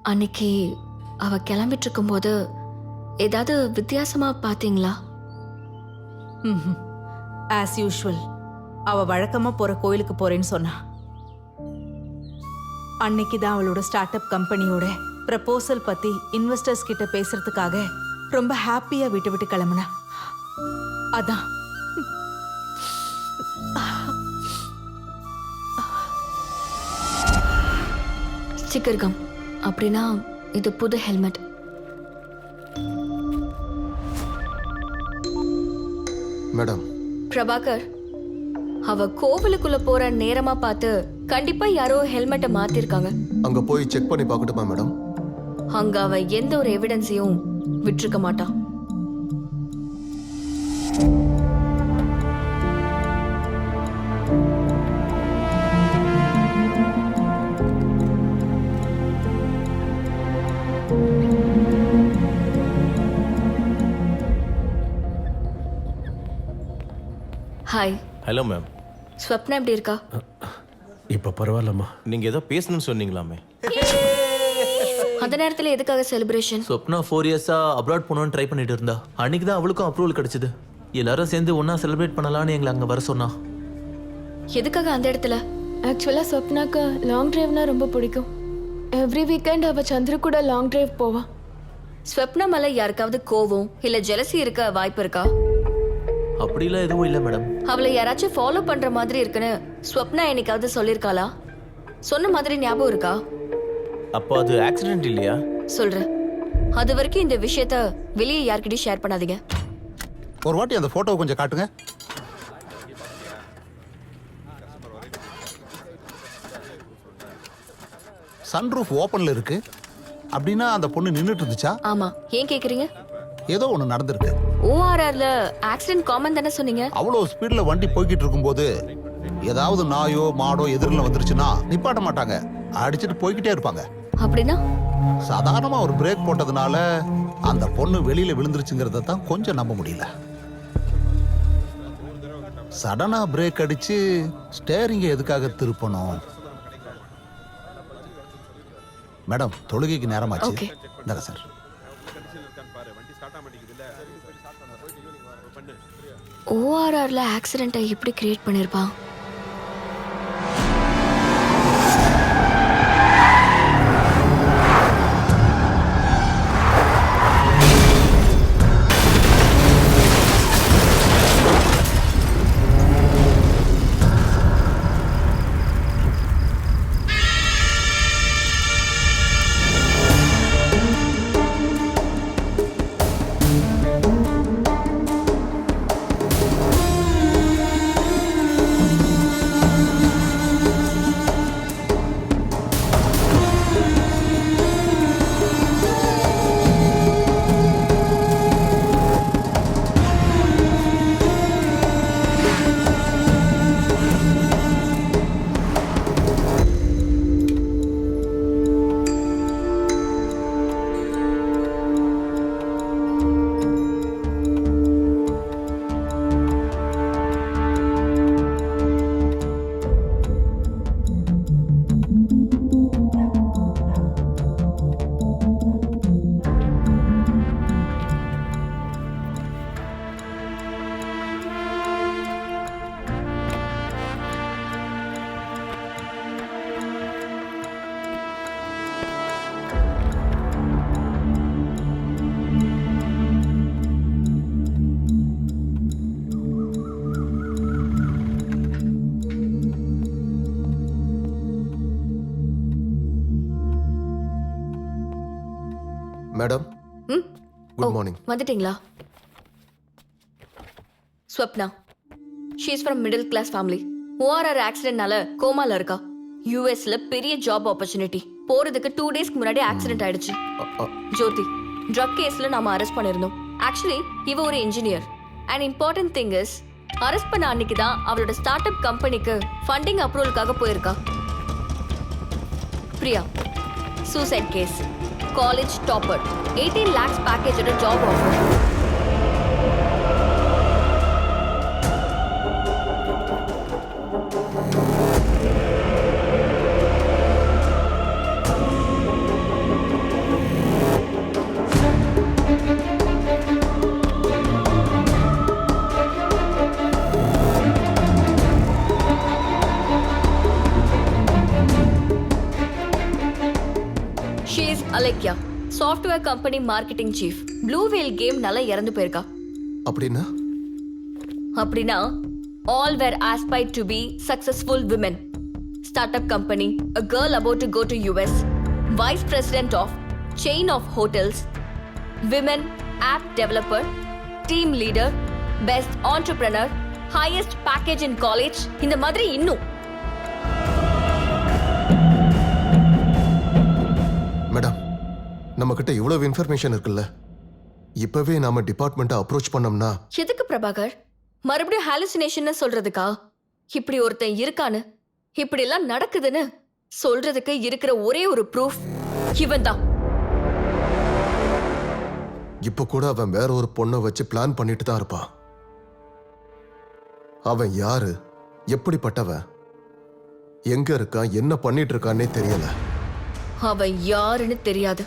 அன்னைக்கு அவ கிளம்பிட்டு இருக்கும்போது ஏதாவது வித்தியாசமா பாத்தீங்களா? ஆஸ் யூஷுவல் அவ வழக்கமா போற கோயிலுக்கு போறேன்னு சொன்னா. அன்னைக்கு தான் அவளோட ஸ்டார்ட் அப் கம்பெனியோட ப்ரப்போசல் பத்தி இன்வெஸ்டர்ஸ் கிட்ட பேசுறதுக்காக ரொம்ப ஹாப்பியா விட்டு விட்டு கிளம்புனா. அதான் ஸ்டிக்கர் கம். அப்படின்னா இது புது ஹெல்மெட். மேடம், பிரபாகர், அவ கோவிலுக்குள்ள போற நேரமா பார்த்து கண்டிப்பா யாரோ ஹெல்மெட்டை மாத்திருக்காங்க. அங்க போய் செக் பண்ணி பார்க்கட்டுமா மேடம்? அங்க அவ எந்த ஒரு எவிடன்ஸையும் விட்டுருக்க மாட்டான். ஹாய். Hello ma'am. ஸ்வப்னா எப்படி இருக்கா? இப்போ பரவாயில்லம்மா. நீங்க ஏதோ பேசணும்னு சொன்னீங்களாமே. அந்த நேரத்துல எதுக்காக செலிப்ரேஷன்? சொப்னா 4 இயர்ஸா அப்ராட் போகணும்னு ட்ரை பண்ணிட்டு இருந்தா. அன்னைக்கு தான் அவளுக்கும் அப்ரூவல் கிடைச்சது. எல்லாரும் சேர்ந்து ஒன்னா செலிப்ரேட் பண்ணலாம்னு எங்களை அங்க வர சொன்னா. எதுக்காக அந்த இடத்துல? ஆக்சுவலாக ஸ்வப்னாக்கு லாங் டிரைவ்னா ரொம்ப பிடிக்கும். எவ்ரி வீக்கெண்ட் அவள் சந்திர கூட லாங் டிரைவ் போவான். ஸ்வப்னா மேல யாருக்காவது கோவம் இல்ல ஜெலசி இருக்க வாய்ப்பு இருக்கா? அப்படிலாம் எதுவும் இல்லை மேடம். அவளை யாராச்சும் ஃபாலோ பண்ற மாதிரி இருக்குன்னு ஸ்வப்னா என்னைக்காவது சொல்லிருக்காளா? சொன்ன மாதிரி ஞாபகம் இருக்கா? அப்போ அது ஆக்சிடென்ட் இல்லையா? சொல்றேன். அது வரைக்கும் இந்த விஷயத்த வெளியே யார்கிட்டயும் ஷேர் பண்ணாதீங்க. ஒரு வாட்டி அந்த போட்டோவை கொஞ்சம் காட்டுங்க. சன்ரூஃப் ஓப்பன்ல இருக்கு. அப்படின்னா அந்த பொண்ணு நின்னுட்டு இருந்துச்சா? ஆமா. ஏன் கேக்குறீங்க? ஏதோ ஒண்ணு நடந்திருக்கு. ஓஆர்ஆர்ல ஆக்சிடென்ட் காமன் தானே சொன்னீங்க? அவ்வளோ ஸ்பீட்ல வண்டி போய்கிட்டு இருக்கும்போது ஏதாவது நாயோ மாடோ எதிரில் வந்துருச்சுன்னா நிப்பாட்ட மாட்டாங்க, அடிச்சுட்டு போய்கிட்டே இருப்பாங்க. அப்படின்னா சாதாரணமா ஒரு பிரேக் போட்டதுனால அந்த பொண்ணு வெளியில விழுந்துருச்சுங்கிறத தான் கொஞ்சம் நம்ப முடியல. சடனா பிரேக் அடிச்சு ஸ்டேரிங்க எதுக்காக திருப்பணும்? மேடம், தொழுகைக்கு நேரமாச்சு. Okay. இந்தாங்க சார். ஓஆர்ஆர்ல ஆக்சிடென்ட்டை எப்படி கிரியேட் பண்ணிருப்பான்? Madam, good morning. வந்துட்டீங்களா? Swapna, she is from middle class family. ORR ஆக்சிடென்ட்னால கோமால இருக்கா. யூஎஸ்ல பெரிய ஜாப் ஆப்பர்ச்சுனிட்டி. போறதுக்கு 2 டேஸ்க்கு முன்னாடி ஆக்சிடென்ட் ஆயிடுச்சு. ஜோதி, ட்ரக் கேஸ்ல நாம அரெஸ்ட் பண்ணிருந்தோம். ஆக்சுவலி இவ ஒரு engineer. And important thing is, arrest பண்ண அன்னைக்கு தான் அவளோட ஸ்டார்ட் அப் கம்பெனிக்கு ஃபண்டிங் அப்ரூவலுக்காக போயிருக்கா. Priya, suicide case, college topper, 18 lakhs பேக்கேஜோட job offer. She is Alekhya, software company marketing chief. Blue whale கேம்னால இறந்து போயிருக்கா. அப்படின்னா அப்படின்னா all were aspired to be successful women. Startup company, a girl about to go to US, vice president of chain of hotels, women app developer, team leader, best entrepreneur, highest package in college. இந்த மாதிரி இன்னும். Madam, நம்ம கிட்ட இவ்வளவு information இருக்குல்ல, இப்பவே நாம டிபார்ட்மெண்ட்டை அப்ரோச் பண்ணோம்னா எதுக்கு பிரபாகர் மறுபடியும் ஹாலுசினேஷன் சொல்றதுக்கா? இப்படி ஒருத்தன் இருக்கான்னு, இப்படி எல்லாம் நடக்குதுன்னு சொல்றதுக்கு இருக்கிற ஒரே ஒரு ப்ரூஃப் இவன் தான். இப்ப கூட அவன் வேற ஒரு பொண்ணை வச்சு பிளான் பண்ணிட்டு தான் இருப்பான். அவன் யாரு, எப்படிப்பட்டவன், எங்க இருக்கான், என்ன பண்ணிட்டு இருக்கான்னே தெரியல. அவன் யாருன்னு தெரியாது,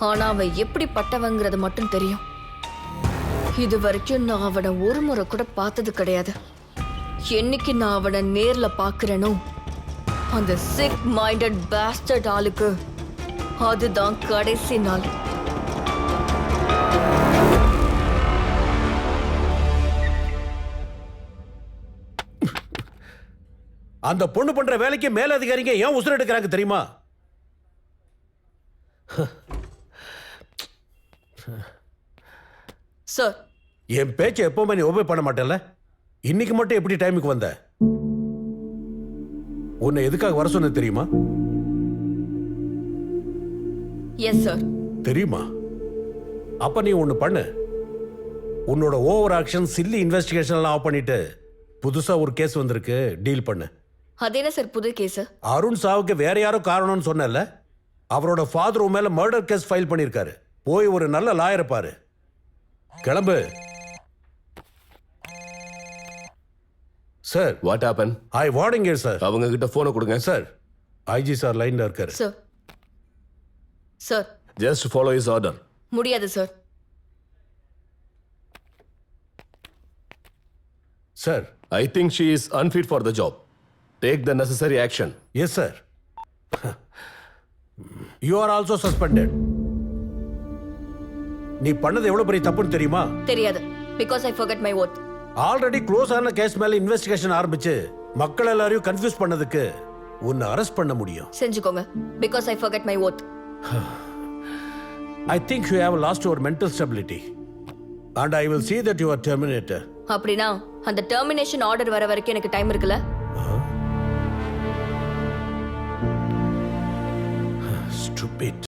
ஆனா அவன் எப்படிப்பட்டவங்கிறது மட்டும் தெரியும். இது வரைக்கும் நான் அவனை ஒரு முறை கூட பார்த்தது கிடையாது. என்னைக்கு நான் அவனை நேர்ல பார்க்கிறேனோ அந்த சிக் மைண்டட் பேஸ்டர்ட் ஆளுக்கு அதுதான் கடைசி நாள். அந்த பொண்ணு பண்ற வேலைக்கு மேலதிகாரிங்க ஏன் உசுர எடுக்கிறாங்க தெரியுமா? சார், என் பேச்சை எப்பவுமே நீ ஒபே பண்ண மாட்டேல்ல? இன்னைக்கு மட்டும் எப்படி டைமுக்கு வந்த? உன்னை எதுக்காக வர சொன்னது தெரியுமா? Yes sir. தெரியுமா? அப்ப நீ ஒண்ணு பண்ணு. உன்னோட ஓவர் ஆக்ஷன், சில்லி இன்வெஸ்டிகேஷன் எல்லாம் ஆஃப் பண்ணிட்டு புதுசா ஒரு கேஸ் வந்திருக்கு, டீல் பண்ணு. அது என்ன சார் புது கேஸ்? அருண் சாவுக்கு வேற யாரோ காரணம்னு சொன்னல, அவரோட ஃபாதர் மேல மர்டர் கேஸ் ஃபைல் பண்ணிருக்காரு. போய் ஒரு நல்ல லாயரை பாரு. கிளம்பு. Sir, what happen? I warning you sir. அவங்க கிட்ட போனை கொடுங்க. சார், ஐஜி சார் லைன்ல இருக்காரு. Sir, sir just follow his order. முடியாது sir. Sir, I think she is unfit for the job. Take the necessary action. Yes sir. You are also suspended. நீ பண்ணது எவ்வளவு பெரிய தப்புன்னு தெரியுமா? தெரியாது, because I forgot my oath. Already close ஆன case மேல இன்வெஸ்டிகேஷன் ஆரம்பிச்சு மக்கள் எல்லாரையும் கன்ஃபியூஸ் பண்ணதுக்கு உன்னை அரெஸ்ட் பண்ண முடியும். செஞ்சுக்கோங்க, because I forgot my oath. I think you have lost your mental stability and I will see that you are terminated. அப்படினா அந்த டெர்மினேஷன் ஆர்டர் வர வரைக்கும் எனக்கு டைம் இருக்குல்ல? Stupid.